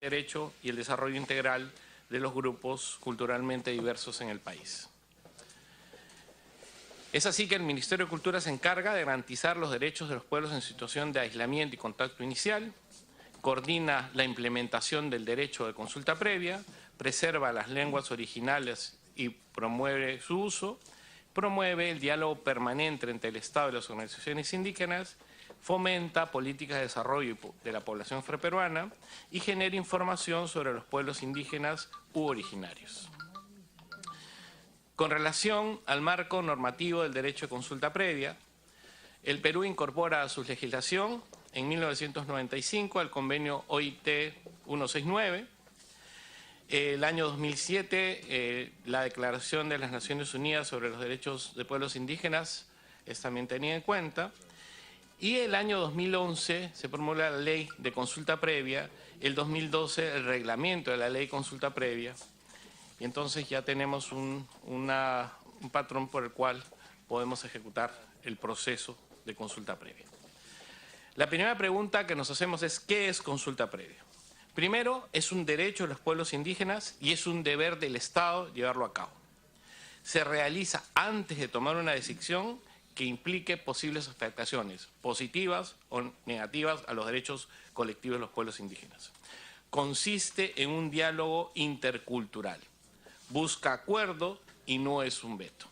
derecho y el desarrollo integral de los grupos culturalmente diversos en el país. Es así que el Ministerio de Cultura se encarga de garantizar los derechos de los pueblos en situación de aislamiento y contacto inicial, coordina la implementación del derecho de consulta previa, preserva las lenguas originales y promueve su uso, promueve el diálogo permanente entre el Estado y las organizaciones indígenas, fomenta políticas de desarrollo de la población afroperuana y genera información sobre los pueblos indígenas u originarios. Con relación al marco normativo del derecho de consulta previa, el Perú incorpora a su legislación en 1995 al convenio OIT 169, el año 2007 la Declaración de las Naciones Unidas sobre los Derechos de Pueblos Indígenas es también tenida en cuenta, y el año 2011 se promulga la Ley de Consulta Previa, el 2012 el reglamento de la Ley de Consulta Previa, y entonces ya tenemos un patrón por el cual podemos ejecutar el proceso de consulta previa. La primera pregunta que nos hacemos es ¿qué es consulta previa? Primero, es un derecho de los pueblos indígenas y es un deber del Estado llevarlo a cabo. Se realiza antes de tomar una decisión que implique posibles afectaciones positivas o negativas a los derechos colectivos de los pueblos indígenas. Consiste en un diálogo intercultural. Busca acuerdo y no es un veto.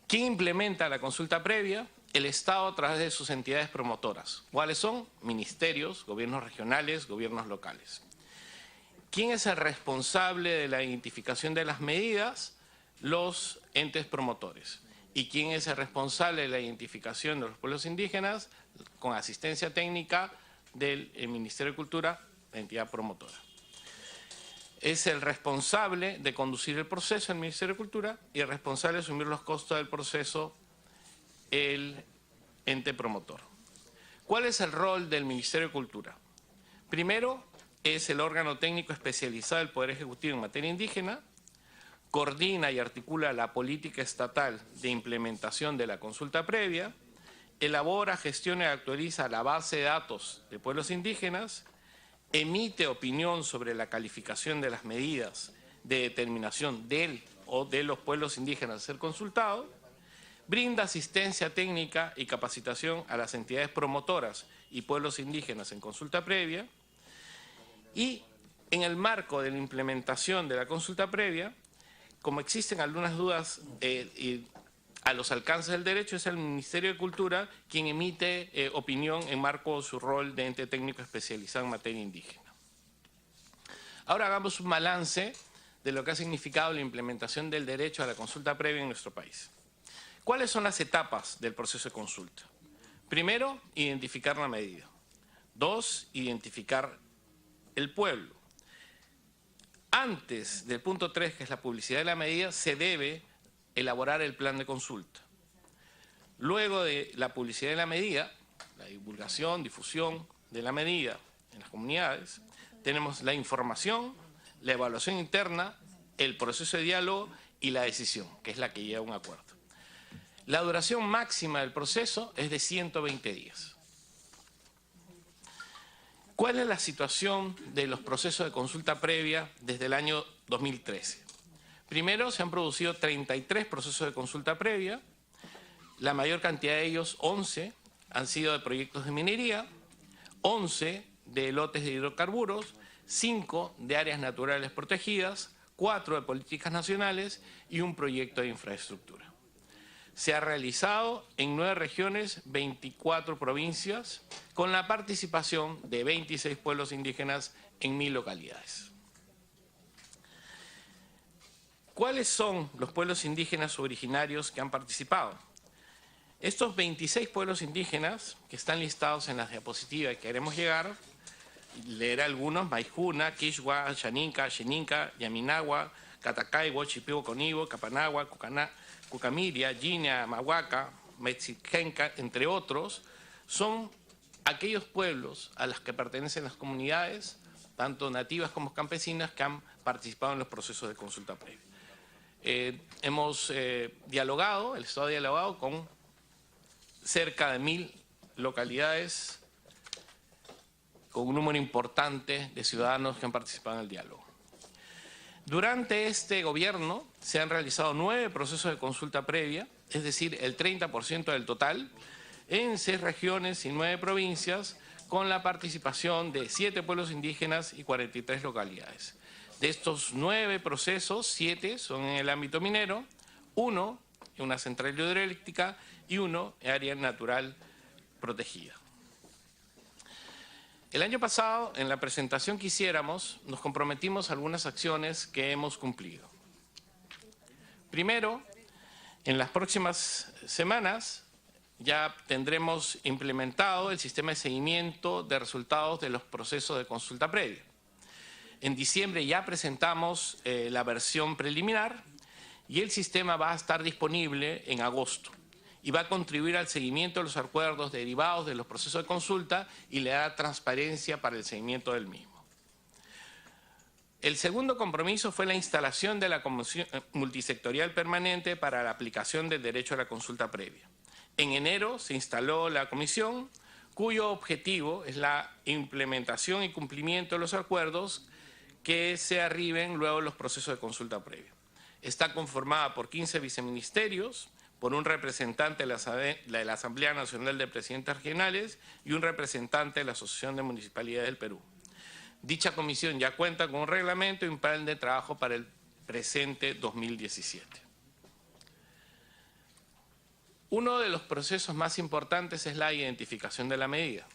¿Quién implementa la consulta previa? El Estado a través de sus entidades promotoras. ¿Cuáles son? Ministerios, gobiernos regionales, gobiernos locales. ¿Quién es el responsable de la identificación de las medidas? Los entes promotores. ¿Y quién es el responsable de la identificación de los pueblos indígenas? Con asistencia técnica del Ministerio de Cultura, la entidad promotora. Es el responsable de conducir el proceso el Ministerio de Cultura y el responsable de asumir los costos del proceso el ente promotor. ¿Cuál es el rol del Ministerio de Cultura? Primero, es el órgano técnico especializado del Poder Ejecutivo en materia indígena, coordina y articula la política estatal de implementación de la consulta previa, elabora, gestiona y actualiza la base de datos de pueblos indígenas, emite opinión sobre la calificación de las medidas de determinación del o de los pueblos indígenas a ser consultados, brinda asistencia técnica y capacitación a las entidades promotoras y pueblos indígenas en consulta previa y en el marco de la implementación de la consulta previa, como existen algunas dudas a los alcances del derecho, es el Ministerio de Cultura quien emite opinión en marco de su rol de ente técnico especializado en materia indígena. Ahora hagamos un balance de lo que ha significado la implementación del derecho a la consulta previa en nuestro país. ¿Cuáles son las etapas del proceso de consulta? Primero, identificar la medida. Dos, identificar el pueblo. Antes del punto 3, que es la publicidad de la medida, se debe elaborar el plan de consulta. Luego de la publicidad de la medida, la divulgación, difusión de la medida en las comunidades, tenemos la información, la evaluación interna, el proceso de diálogo y la decisión, que es la que lleva a un acuerdo. La duración máxima del proceso es de 120 días. ¿Cuál es la situación de los procesos de consulta previa desde el año 2013? Primero, se han producido 33 procesos de consulta previa, la mayor cantidad de ellos, 11, han sido de proyectos de minería, 11 de lotes de hidrocarburos, 5 de áreas naturales protegidas, 4 de políticas nacionales y un proyecto de infraestructura. Se ha realizado en 9 regiones, 24 provincias, con la participación de 26 pueblos indígenas en 1000 localidades. ¿Cuáles son los pueblos indígenas originarios que han participado? Estos 26 pueblos indígenas, que están listados en las diapositivas que queremos llegar, leer algunos: Maijuna, Quechua, Xaninca, Xeninca, Yaminagua, Catacaibo, Chipibo, Conibo, Capanagua, Cucamiria, Yiña, Mahuaca, Mexiquenca, entre otros, son aquellos pueblos a los que pertenecen las comunidades, tanto nativas como campesinas, que han participado en los procesos de consulta previa. Hemos dialogado, el Estado ha dialogado con cerca de 1000 localidades con un número importante de ciudadanos que han participado en el diálogo. Durante este gobierno se han realizado 9 procesos de consulta previa, es decir, el 30% del total, en 6 regiones y 9 provincias, con la participación de 7 pueblos indígenas y 43 localidades. De estos 9 procesos, 7 son en el ámbito minero, 1 en una central hidroeléctrica y 1 en área natural protegida. El año pasado, en la presentación que hiciéramos, nos comprometimos a algunas acciones que hemos cumplido. Primero, en las próximas semanas ya tendremos implementado el sistema de seguimiento de resultados de los procesos de consulta previa. En diciembre ya presentamos la versión preliminar y el sistema va a estar disponible en agosto y va a contribuir al seguimiento de los acuerdos derivados de los procesos de consulta y le da transparencia para el seguimiento del mismo. El segundo compromiso fue la instalación de la Comisión Multisectorial Permanente para la aplicación del derecho a la consulta previa. En enero se instaló la comisión, cuyo objetivo es la implementación y cumplimiento de los acuerdos que se arriben luego de los procesos de consulta previa. Está conformada por 15 viceministerios, por un representante de la Asamblea Nacional de Presidentes Regionales y un representante de la Asociación de Municipalidades del Perú. Dicha comisión ya cuenta con un reglamento y un plan de trabajo para el presente 2017. Uno de los procesos más importantes es la identificación de la medida.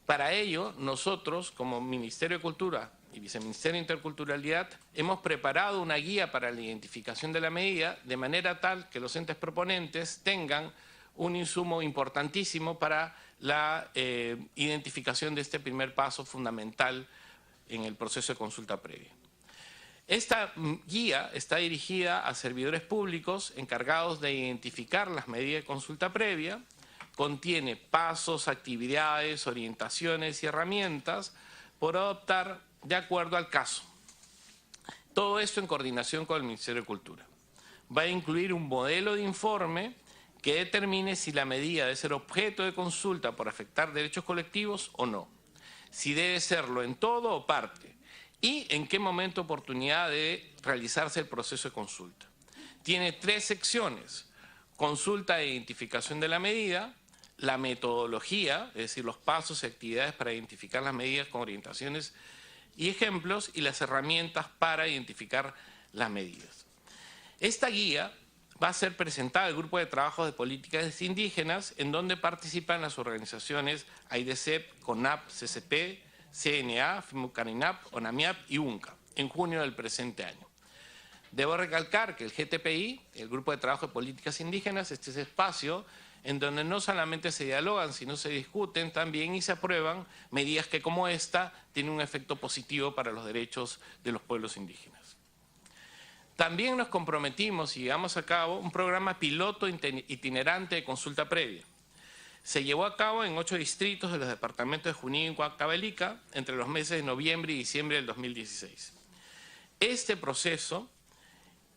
Para ello, nosotros, como Ministerio de Cultura y Viceministerio de Interculturalidad, hemos preparado una guía para la identificación de la medida de manera tal que los entes proponentes tengan un insumo importantísimo para la identificación de este primer paso fundamental en el proceso de consulta previa. Esta guía está dirigida a servidores públicos encargados de identificar las medidas de consulta previa, contiene pasos, actividades, orientaciones y herramientas por adoptar de acuerdo al caso. Todo esto en coordinación con el Ministerio de Cultura. Va a incluir un modelo de informe que determine si la medida debe ser objeto de consulta por afectar derechos colectivos o no, si debe serlo en todo o parte, y en qué momento o oportunidad debe realizarse el proceso de consulta. Tiene 3 secciones: consulta e identificación de la medida, la metodología, es decir, los pasos y actividades para identificar las medidas con orientaciones y ejemplos, y las herramientas para identificar las medidas. Esta guía va a ser presentada al Grupo de Trabajo de Políticas Indígenas, en donde participan las organizaciones AIDECEP, CONAP, CCP, CNA, FIMUCANINAP, ONAMIAP y UNCA, en junio del presente año. Debo recalcar que el GTPI, el Grupo de Trabajo de Políticas Indígenas, este es espacio en donde no solamente se dialogan, sino se discuten también y se aprueban medidas que, como esta, tienen un efecto positivo para los derechos de los pueblos indígenas. También nos comprometimos y llevamos a cabo un programa piloto itinerante de consulta previa. Se llevó a cabo en 8 distritos de los departamentos de Junín y Huancavelica entre los meses de noviembre y diciembre del 2016. Este proceso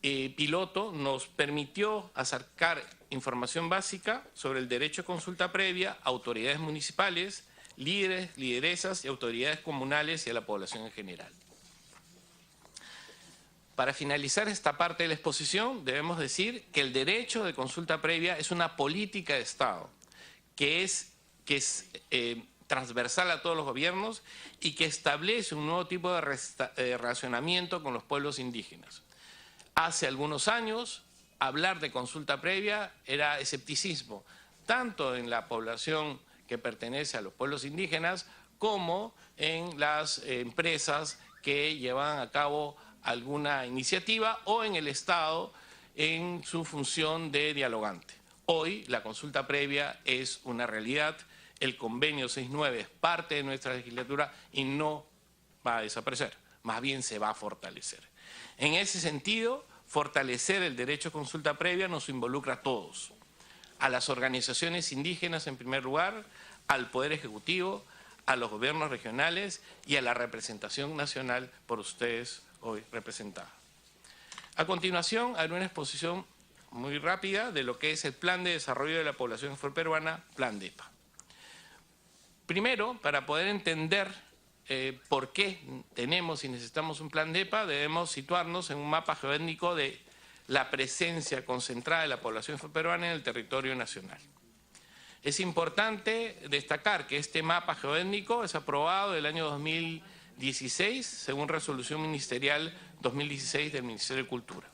piloto nos permitió acercar información básica sobre el derecho a consulta previa a autoridades municipales, líderes, lideresas y autoridades comunales y a la población en general. Para finalizar esta parte de la exposición, debemos decir que el derecho de consulta previa es una política de Estado que es transversal a todos los gobiernos y que establece un nuevo tipo de relacionamiento con los pueblos indígenas. Hace algunos años, hablar de consulta previa era escepticismo, tanto en la población que pertenece a los pueblos indígenas como en las empresas que llevan a cabo alguna iniciativa o en el Estado en su función de dialogante. Hoy la consulta previa es una realidad, el convenio 69 es parte de nuestra legislatura y no va a desaparecer, más bien se va a fortalecer. En ese sentido, fortalecer el derecho a consulta previa nos involucra a todos, a las organizaciones indígenas en primer lugar, al Poder Ejecutivo, a los gobiernos regionales y a la representación nacional por ustedes hoy representada. A continuación, haré una exposición muy rápida de lo que es el Plan de Desarrollo de la Población Afroperuana, Plan DEPA. Primero, para poder entender por qué tenemos y necesitamos un plan DEPA, debemos situarnos en un mapa geoétnico de la presencia concentrada de la población afroperuana en el territorio nacional. Es importante destacar que este mapa geoétnico es aprobado el año 2016, según resolución ministerial 2016 del Ministerio de Cultura.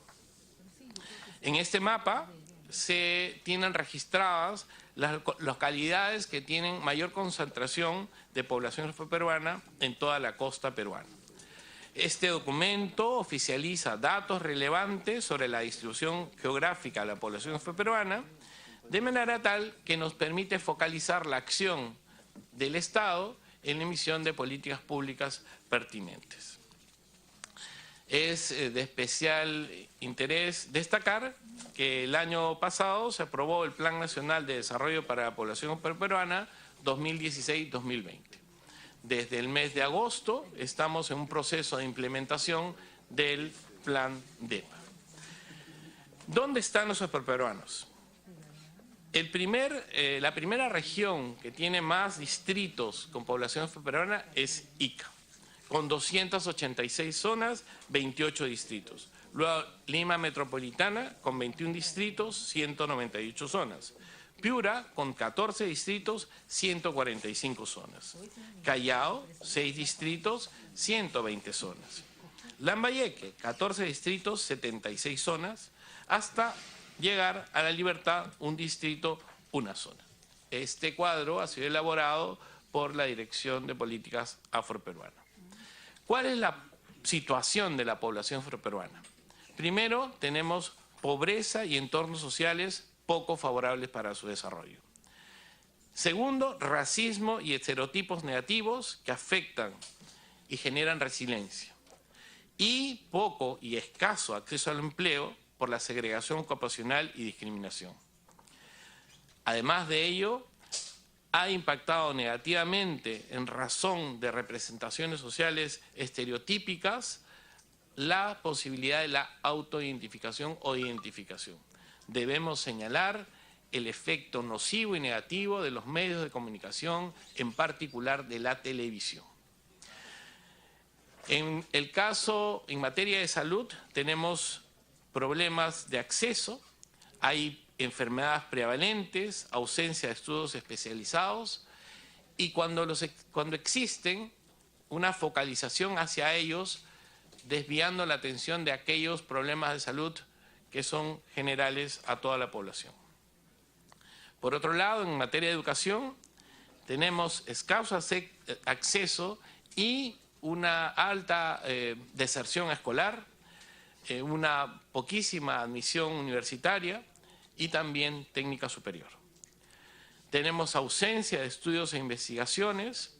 En este mapa se tienen registradas las localidades que tienen mayor concentración de población afroperuana en toda la costa peruana. Este documento oficializa datos relevantes sobre la distribución geográfica de la población afroperuana, de manera tal que nos permite focalizar la acción del Estado en la emisión de políticas públicas pertinentes. Es de especial interés destacar que el año pasado se aprobó el Plan Nacional de Desarrollo para la Población Afroperuana 2016-2020. Desde el mes de agosto estamos en un proceso de implementación del Plan DEPA. ¿Dónde están los afroperuanos? La primera región que tiene más distritos con población afroperuana es Ica, con 286 zonas, 28 distritos. Luego Lima Metropolitana, con 21 distritos, 198 zonas. Piura, con 14 distritos, 145 zonas. Callao, 6 distritos, 120 zonas. Lambayeque, 14 distritos, 76 zonas, hasta llegar a La Libertad, un distrito, una zona. Este cuadro ha sido elaborado por la Dirección de Políticas Afroperuana. ¿Cuál es la situación de la población afroperuana? Primero, tenemos pobreza y entornos sociales poco favorables para su desarrollo. Segundo, racismo y estereotipos negativos que afectan y generan resiliencia. Y poco y escaso acceso al empleo por la segregación ocupacional y discriminación. Además de ello, ha impactado negativamente en razón de representaciones sociales estereotípicas la posibilidad de la autoidentificación o identificación. Debemos señalar el efecto nocivo y negativo de los medios de comunicación, en particular de la televisión. En el caso, en materia de salud, tenemos problemas de acceso, hay enfermedades prevalentes, ausencia de estudios especializados y cuando existen, una focalización hacia ellos, desviando la atención de aquellos problemas de salud que son generales a toda la población. Por otro lado, en materia de educación, tenemos escaso acceso y una alta deserción escolar, una poquísima admisión universitaria y también técnica superior. Tenemos ausencia de estudios e investigaciones,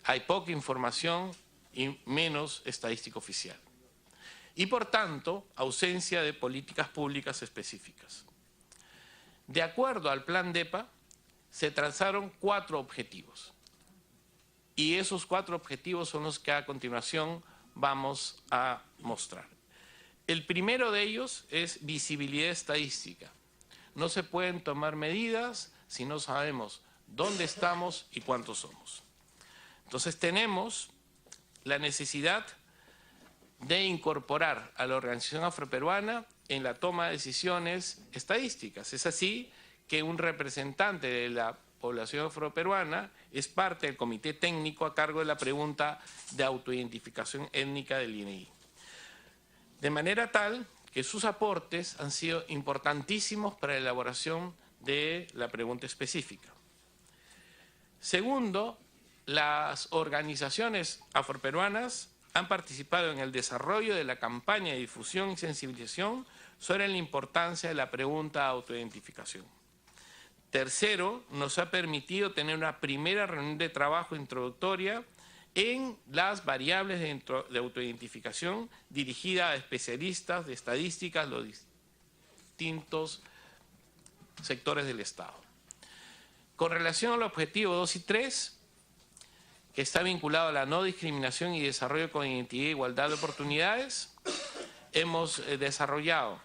hay poca información y menos estadística oficial. Y por tanto, ausencia de políticas públicas específicas. De acuerdo al Plan DEPA, se trazaron 4 objetivos. Y esos 4 objetivos son los que a continuación vamos a mostrar. El primero de ellos es visibilidad estadística. No se pueden tomar medidas si no sabemos dónde estamos y cuántos somos. Entonces tenemos la necesidad de incorporar a la Organización Afroperuana en la toma de decisiones estadísticas. Es así que un representante de la población afroperuana es parte del comité técnico a cargo de la pregunta de autoidentificación étnica del INEI. De manera tal que sus aportes han sido importantísimos para la elaboración de la pregunta específica. Segundo, las organizaciones afroperuanas han participado en el desarrollo de la campaña de difusión y sensibilización sobre la importancia de la pregunta de autoidentificación. Tercero, nos ha permitido tener una primera reunión de trabajo introductoria en las variables de autoidentificación dirigida a especialistas de estadísticas de los distintos sectores del Estado. Con relación al objetivo 2 y 3, que está vinculado a la no discriminación y desarrollo con identidad e igualdad de oportunidades, hemos desarrollado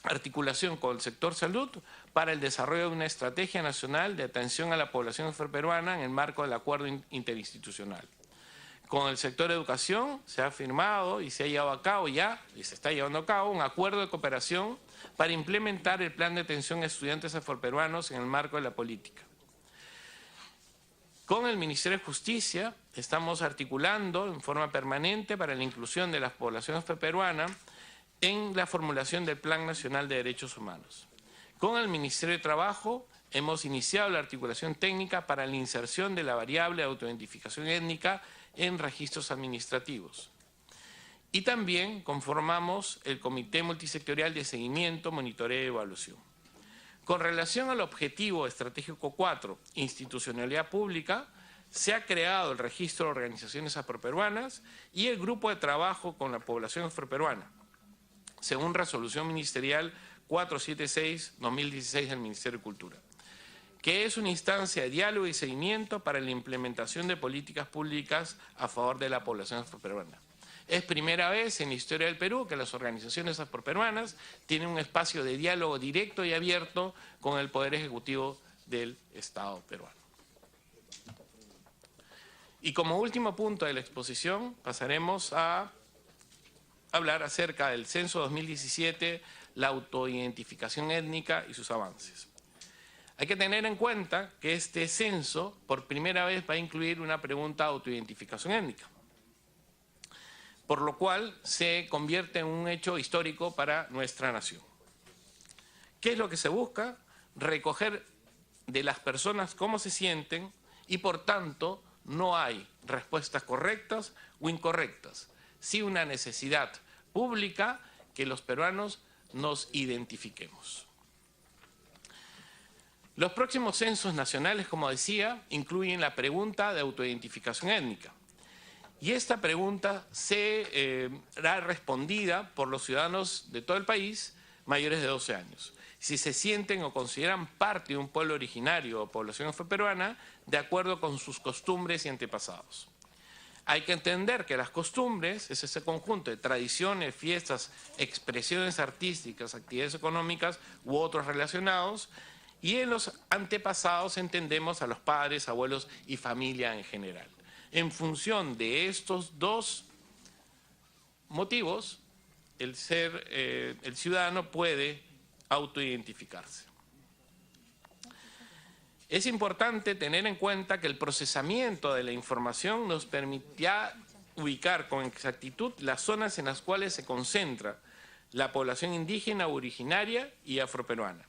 articulación con el sector salud para el desarrollo de una estrategia nacional de atención a la población afroperuana en el marco del acuerdo interinstitucional. Con el sector educación se ha firmado y se ha llevado a cabo ya, y se está llevando a cabo, un acuerdo de cooperación para implementar el plan de atención a estudiantes afroperuanos en el marco de la política. Con el Ministerio de Justicia estamos articulando en forma permanente para la inclusión de la población afroperuana en la formulación del Plan Nacional de Derechos Humanos. Con el Ministerio de Trabajo hemos iniciado la articulación técnica para la inserción de la variable de autoidentificación étnica en registros administrativos. Y también conformamos el Comité Multisectorial de Seguimiento, Monitoreo y Evaluación. Con relación al objetivo estratégico 4, institucionalidad pública, se ha creado el registro de organizaciones afroperuanas y el grupo de trabajo con la población afroperuana, según resolución ministerial 476-2016 del Ministerio de Cultura, que es una instancia de diálogo y seguimiento para la implementación de políticas públicas a favor de la población afroperuana. Es primera vez en la historia del Perú que las organizaciones afroperuanas tienen un espacio de diálogo directo y abierto con el Poder Ejecutivo del Estado peruano. Y como último punto de la exposición, pasaremos a hablar acerca del Censo 2017, la autoidentificación étnica y sus avances. Hay que tener en cuenta que este censo por primera vez va a incluir una pregunta de autoidentificación étnica, por lo cual se convierte en un hecho histórico para nuestra nación. ¿Qué es lo que se busca? Recoger de las personas cómo se sienten y, por tanto, no hay respuestas correctas o incorrectas, sí una necesidad pública que los peruanos nos identifiquemos. Los próximos censos nacionales, como decía, incluyen la pregunta de autoidentificación étnica. Y esta pregunta será respondida por los ciudadanos de todo el país mayores de 12 años. Si se sienten o consideran parte de un pueblo originario o población afroperuana, de acuerdo con sus costumbres y antepasados. Hay que entender que las costumbres es ese conjunto de tradiciones, fiestas, expresiones artísticas, actividades económicas u otros relacionados, y en los antepasados entendemos a los padres, abuelos y familia en general. En función de estos dos motivos, el ciudadano puede autoidentificarse. Es importante tener en cuenta que el procesamiento de la información nos permitirá ubicar con exactitud las zonas en las cuales se concentra la población indígena, originaria y afroperuana.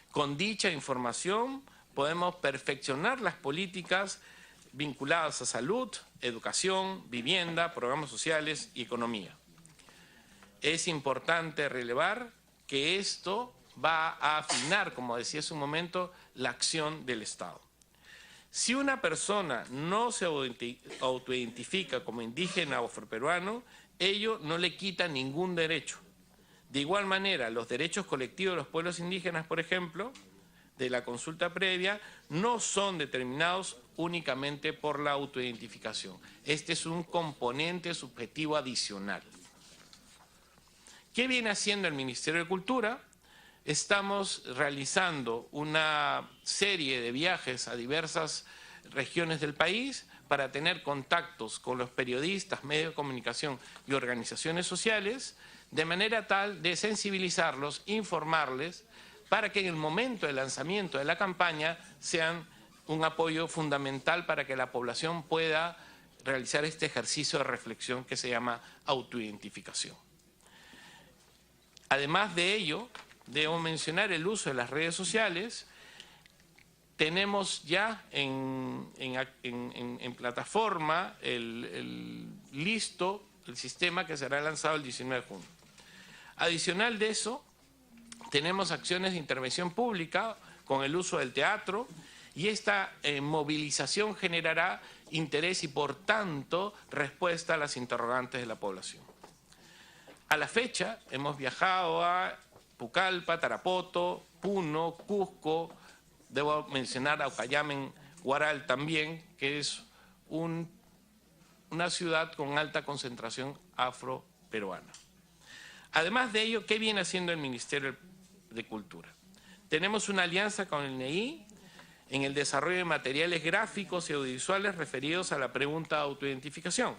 Con dicha información podemos perfeccionar las políticas vinculadas a salud, educación, vivienda, programas sociales y economía. Es importante relevar que esto va a afinar, como decía hace un momento, la acción del Estado. Si una persona no se autoidentifica como indígena o afroperuano, ello no le quita ningún derecho. De igual manera, los derechos colectivos de los pueblos indígenas, por ejemplo, de la consulta previa, no son determinados únicamente por la autoidentificación. Este es un componente subjetivo adicional. ¿Qué viene haciendo el Ministerio de Cultura? Estamos realizando una serie de viajes a diversas regiones del país para tener contactos con los periodistas, medios de comunicación y organizaciones sociales, de manera tal de sensibilizarlos, informarles, para que en el momento del lanzamiento de la campaña sean un apoyo fundamental para que la población pueda realizar este ejercicio de reflexión que se llama autoidentificación. Además de ello, debo mencionar el uso de las redes sociales. Tenemos ya en plataforma listo el sistema que será lanzado el 19 de junio. Adicional de eso, tenemos acciones de intervención pública con el uso del teatro y esta movilización generará interés y, por tanto, respuesta a las interrogantes de la población. A la fecha, hemos viajado a Pucallpa, Tarapoto, Puno, Cusco, debo mencionar a Ucayali, Huaral también, que es una ciudad con alta concentración afroperuana. Además de ello, ¿qué viene haciendo el Ministerio de Cultura. Tenemos una alianza con el INEI en el desarrollo de materiales gráficos y audiovisuales referidos a la pregunta de autoidentificación.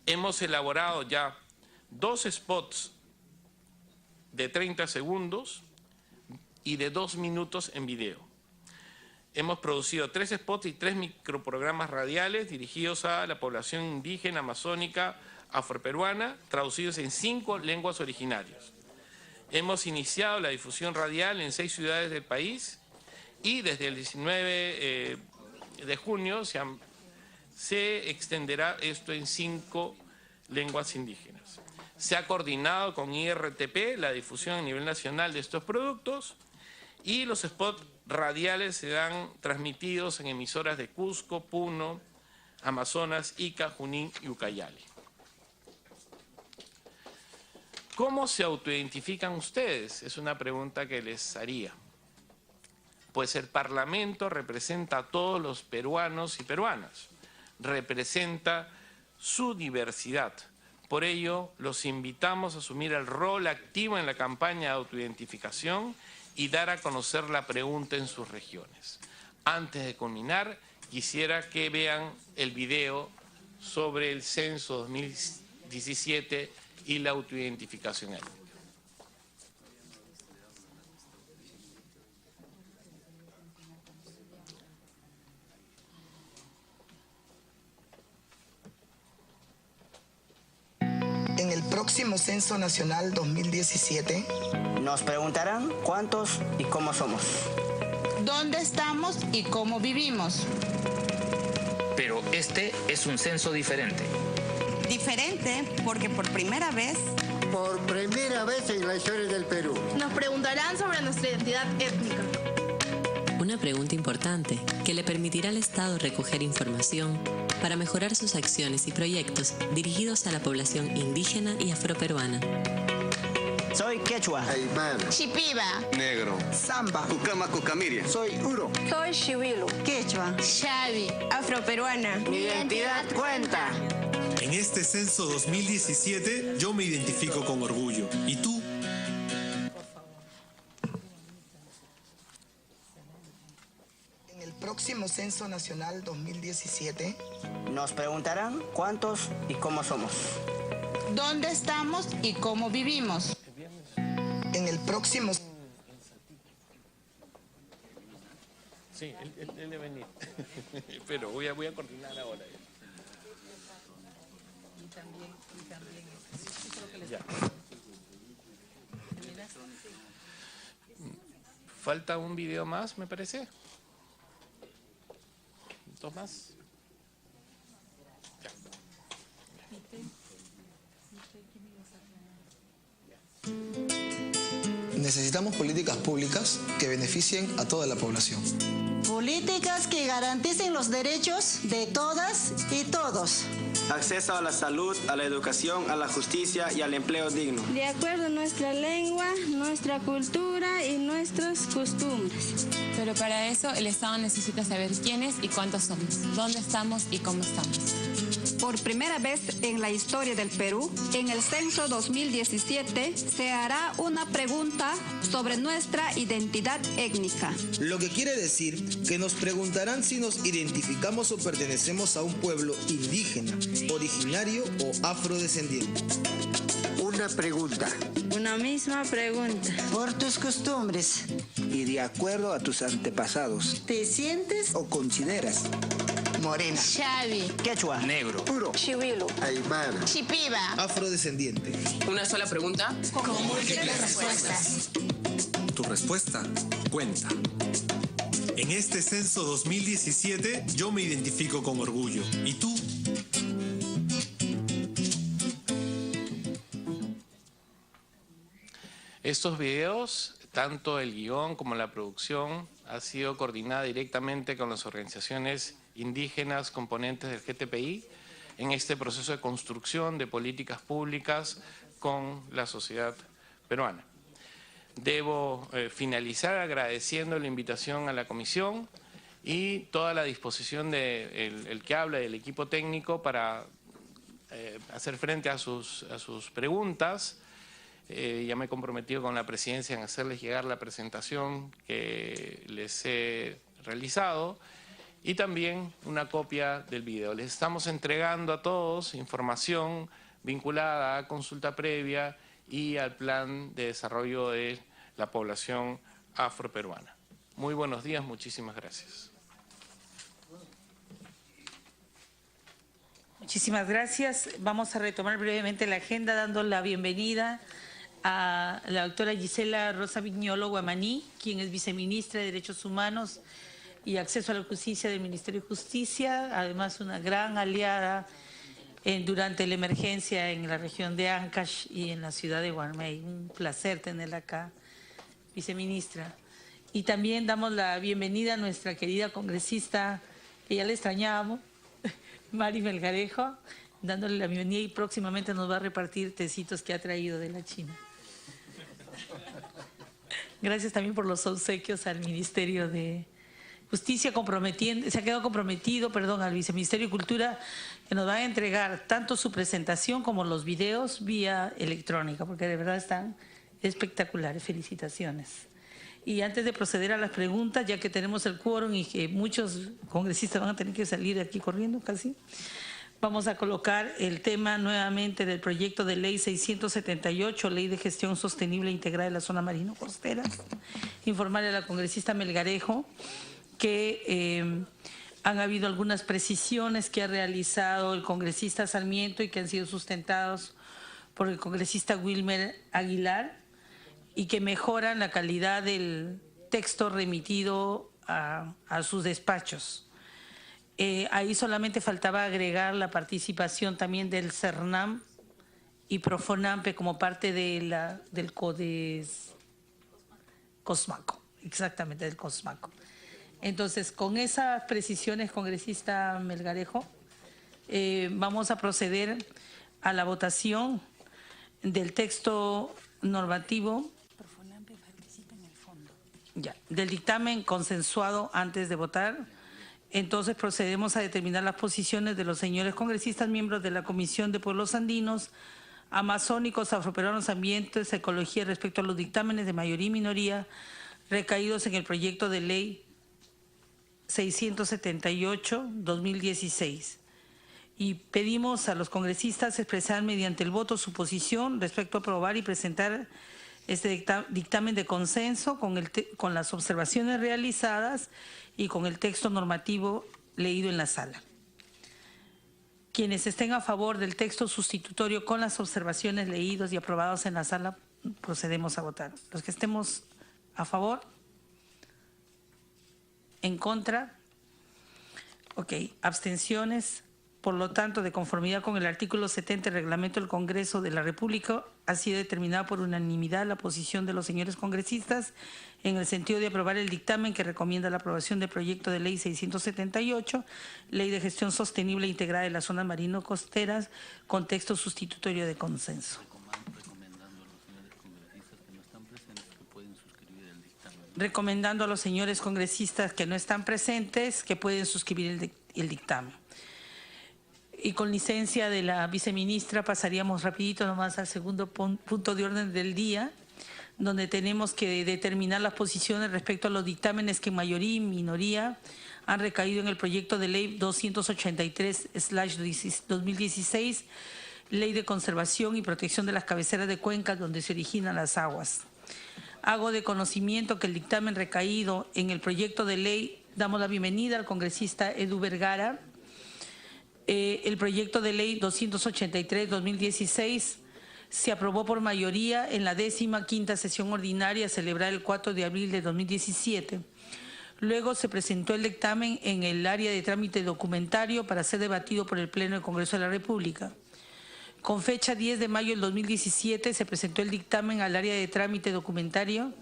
Hemos elaborado ya 2 spots de 30 segundos y de 2 minutos en video. Hemos producido 3 spots y 3 microprogramas radiales dirigidos a la población indígena, amazónica, afroperuana, traducidos en 5 lenguas originarias. Hemos iniciado la difusión radial en 6 ciudades del país y desde el 19 de junio se extenderá esto en 5 lenguas indígenas. Se ha coordinado con IRTP la difusión a nivel nacional de estos productos y los spots radiales serán transmitidos en emisoras de Cusco, Puno, Amazonas, Ica, Junín y Ucayali. ¿Cómo se autoidentifican ustedes? Es una pregunta que les haría. Pues el Parlamento representa a todos los peruanos y peruanas, representa su diversidad. Por ello, los invitamos a asumir el rol activo en la campaña de autoidentificación y dar a conocer la pregunta en sus regiones. Antes de culminar, quisiera que vean el video sobre el censo 2017 y la autoidentificación étnica. En el próximo Censo Nacional 2017 nos preguntarán cuántos y cómo somos. ¿Dónde estamos y cómo vivimos? Pero este es un censo diferente. Diferente porque por primera vez en la historia del Perú nos preguntarán sobre nuestra identidad étnica. Una pregunta importante que le permitirá al Estado recoger información para mejorar sus acciones y proyectos dirigidos a la población indígena y afroperuana. Soy quechua, aymara, Shipiba, negro, Samba, Cucama Cucamiria, soy Uro, soy Xiubilu, Quechua, Xavi. afroperuana. mi identidad cuenta. En este censo 2017 yo me identifico con orgullo. ¿Y tú? en el próximo Censo Nacional 2017 Nos preguntarán cuántos y cómo somos. ¿Dónde estamos y cómo vivimos? en el próximo Sí, él debe venir. Pero voy a coordinar ahora. Ya. Falta un video más, me parece. 2 más. Ya. Necesitamos políticas públicas que beneficien a toda la población. Políticas que garanticen los derechos de todas y todos. Acceso a la salud, a la educación, a la justicia y al empleo digno. De acuerdo a nuestra lengua, nuestra cultura y nuestras costumbres. Pero para eso el Estado necesita saber quiénes y cuántos somos, dónde estamos y cómo estamos. Por primera vez en la historia del Perú, en el Censo 2017 se hará una pregunta sobre nuestra identidad étnica. Lo que quiere decir que nos preguntarán si nos identificamos o pertenecemos a un pueblo indígena, originario o afrodescendiente. una pregunta. Una misma pregunta. Por tus costumbres. Y de acuerdo a tus antepasados. ¿Te sientes ¿O consideras? Morena, Xavi, Quechua, Negro, Uro, Xiubilu, aymara, Shipiba. Afrodescendiente. ¿Una sola pregunta? Múltiples respuestas. Tu respuesta cuenta. En este censo 2017 yo me identifico con orgullo. ¿Y tú? Estos videos, tanto el guión como la producción, ha sido coordinada directamente con las organizaciones indígenas componentes del GTPI en este proceso de construcción de políticas públicas con la sociedad peruana. Debo finalizar agradeciendo la invitación a la comisión y toda la disposición del que habla del equipo técnico para hacer frente a sus preguntas. Ya me he comprometido con la presidencia en hacerles llegar la presentación que les he realizado y también una copia del video. Les estamos entregando a todos información vinculada a consulta previa y al plan de desarrollo de la población afroperuana. Muy buenos días, muchísimas gracias. Muchísimas gracias. Vamos a retomar brevemente la agenda dando la bienvenida a la doctora Gisela Rosa Viñolo Guamaní, quien es viceministra de Derechos Humanos y Acceso a la Justicia del Ministerio de Justicia, además una gran aliada durante la emergencia en la región de Ancash y en la ciudad de Guarmey. Un placer tenerla acá, viceministra. Y también damos la bienvenida a nuestra querida congresista, que ya le extrañábamos, Mari Melgarejo, dándole la bienvenida y próximamente nos va a repartir tecitos que ha traído de la China. Gracias también por los obsequios al Ministerio de Justicia, se ha quedado comprometido, al Viceministerio de Cultura, que nos va a entregar tanto su presentación como los videos vía electrónica, porque de verdad están espectaculares. Felicitaciones. Y antes de proceder a las preguntas, ya que tenemos el quórum y que muchos congresistas van a tener que salir de aquí corriendo casi, vamos a colocar el tema nuevamente del proyecto de ley 678, Ley de Gestión Sostenible e Integral de la Zona Marino-Costera. Informarle a la congresista Melgarejo que han habido algunas precisiones que ha realizado el congresista Sarmiento y que han sido sustentados por el congresista Wilmer Aguilar y que mejoran la calidad del texto remitido a sus despachos. Ahí solamente faltaba agregar la participación también del CERNAM y Profonampe como parte de del CODES Cosmaco, exactamente, del Cosmaco. Entonces, con esas precisiones, congresista Melgarejo, vamos a proceder a la votación del texto normativo del dictamen consensuado antes de votar. Entonces procedemos a determinar las posiciones de los señores congresistas miembros de la Comisión de Pueblos Andinos, Amazónicos, Afroperuanos, Ambientes, Ecología respecto a los dictámenes de mayoría y minoría recaídos en el proyecto de ley 678-2016. Y pedimos a los congresistas expresar mediante el voto su posición respecto a aprobar y presentar este dictamen de consenso con las observaciones realizadas y con el texto normativo leído en la sala. Quienes estén a favor del texto sustitutorio con las observaciones leídos y aprobados en la sala, procedemos a votar. Los que estemos a favor, en contra, abstenciones. Por lo tanto, de conformidad con el artículo 70 del Reglamento del Congreso de la República, ha sido determinada por unanimidad la posición de los señores congresistas en el sentido de aprobar el dictamen que recomienda la aprobación del proyecto de ley 678, Ley de Gestión Sostenible e Integrada de las Zonas Marino-Costeras, con texto sustitutorio de consenso. Recomendando a los señores congresistas que no están presentes que pueden suscribir el dictamen. Y con licencia de la viceministra pasaríamos rapidito nomás al segundo punto de orden del día, donde tenemos que determinar las posiciones respecto a los dictámenes que en mayoría y minoría han recaído en el proyecto de ley 283/2016, Ley de Conservación y Protección de las Cabeceras de Cuencas donde se originan las aguas. Hago de conocimiento que el dictamen recaído en el proyecto de ley, damos la bienvenida al congresista Edu Vergara. El proyecto de ley 283/2016 se aprobó por mayoría en la 15ª sesión ordinaria celebrada el 4 de abril de 2017. Luego se presentó el dictamen en el área de trámite documentario para ser debatido por el Pleno del Congreso de la República. Con fecha 10 de mayo del 2017 se presentó el dictamen al área de trámite documentario,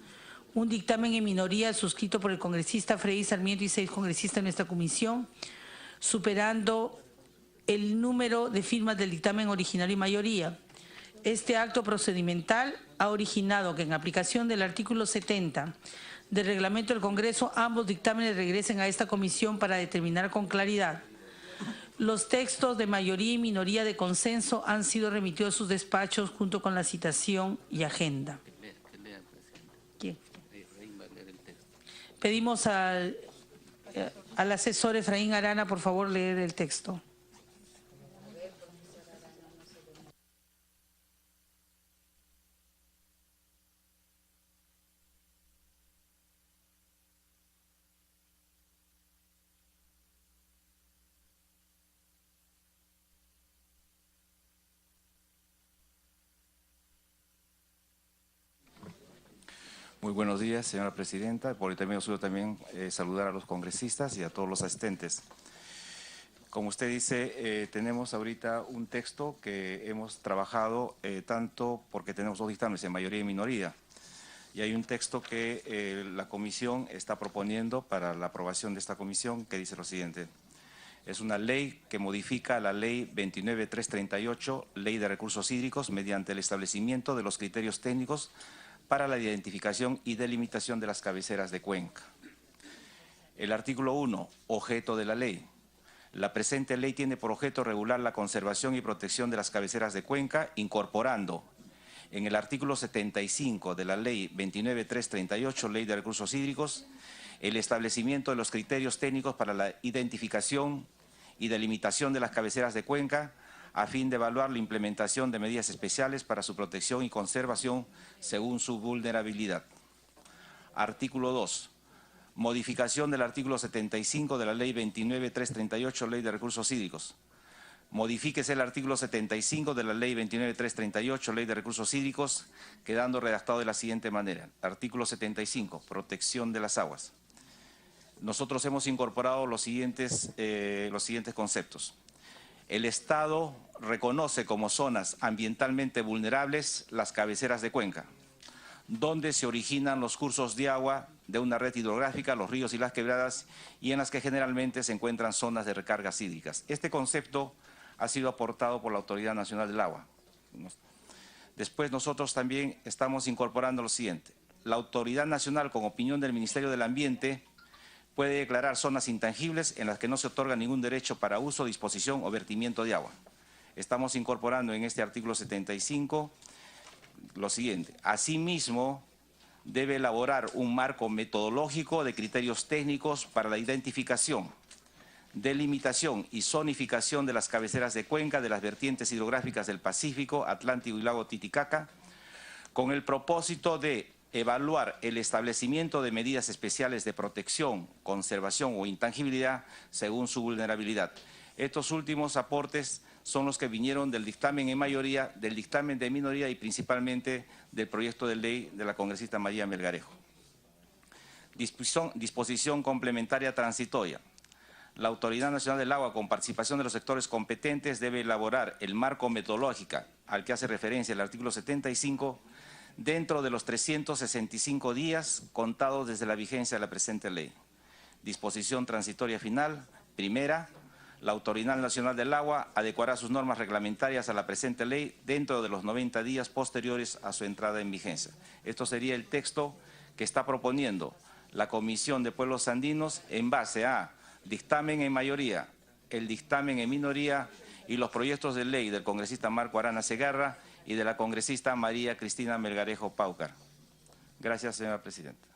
un dictamen en minoría suscrito por el congresista Freddy Sarmiento y 6 congresistas de nuestra comisión, superando el número de firmas del dictamen originario y mayoría. Este acto procedimental ha originado que en aplicación del artículo 70 del reglamento del Congreso ambos dictámenes regresen a esta comisión para determinar con claridad Los textos de mayoría y minoría de consenso han sido remitidos a sus despachos junto con la citación y agenda. ¿Quién? Pedimos al asesor Efraín Arana, por favor, leer el texto. Muy buenos días, señora presidenta. Por intermedio suyo también saludar a los congresistas y a todos los asistentes. Como usted dice, tenemos ahorita un texto que hemos trabajado tanto porque tenemos dos dictámenes en mayoría y minoría. Y hay un texto que la comisión está proponiendo para la aprobación de esta comisión que dice lo siguiente. Es una ley que modifica la ley 29.338, Ley de Recursos Hídricos, mediante el establecimiento de los criterios técnicos para la identificación y delimitación de las cabeceras de cuenca. El artículo 1, objeto de la ley. La presente ley tiene por objeto regular la conservación y protección de las cabeceras de cuenca, incorporando en el artículo 75 de la ley 29.338, Ley de Recursos Hídricos, el establecimiento de los criterios técnicos para la identificación y delimitación de las cabeceras de cuenca, a fin de evaluar la implementación de medidas especiales para su protección y conservación según su vulnerabilidad. Artículo 2. Modificación del artículo 75 de la Ley 29.338, Ley de Recursos Hídricos. Modifíquese el artículo 75 de la Ley 29.338, Ley de Recursos Hídricos, quedando redactado de la siguiente manera. Artículo 75, protección de las aguas. Nosotros hemos incorporado los siguientes conceptos. El Estado reconoce como zonas ambientalmente vulnerables las cabeceras de cuenca, donde se originan los cursos de agua de una red hidrográfica, los ríos y las quebradas, y en las que generalmente se encuentran zonas de recargas hídricas. Este concepto ha sido aportado por la Autoridad Nacional del Agua. Después nosotros también estamos incorporando lo siguiente. La Autoridad Nacional, con opinión del Ministerio del Ambiente, puede declarar zonas intangibles en las que no se otorga ningún derecho para uso, disposición o vertimiento de agua. Estamos incorporando en este artículo 75 lo siguiente. Asimismo, debe elaborar un marco metodológico de criterios técnicos para la identificación, delimitación y zonificación de las cabeceras de cuenca de las vertientes hidrográficas del Pacífico, Atlántico y lago Titicaca, con el propósito de evaluar el establecimiento de medidas especiales de protección, conservación o intangibilidad según su vulnerabilidad. Estos últimos aportes son los que vinieron del dictamen en mayoría, del dictamen de minoría y principalmente del proyecto de ley de la congresista María Melgarejo. Disposición complementaria transitoria. La Autoridad Nacional del Agua, con participación de los sectores competentes, debe elaborar el marco metodológico al que hace referencia el artículo 75 dentro de los 365 días contados desde la vigencia de la presente ley. Disposición transitoria final. Primera, la Autoridad Nacional del Agua adecuará sus normas reglamentarias a la presente ley dentro de los 90 días posteriores a su entrada en vigencia. Esto sería el texto que está proponiendo la Comisión de Pueblos Andinos en base a dictamen en mayoría, el dictamen en minoría y los proyectos de ley del congresista Marco Arana Segarra y de la congresista María Cristina Melgarejo Paucar. Gracias, señora presidenta.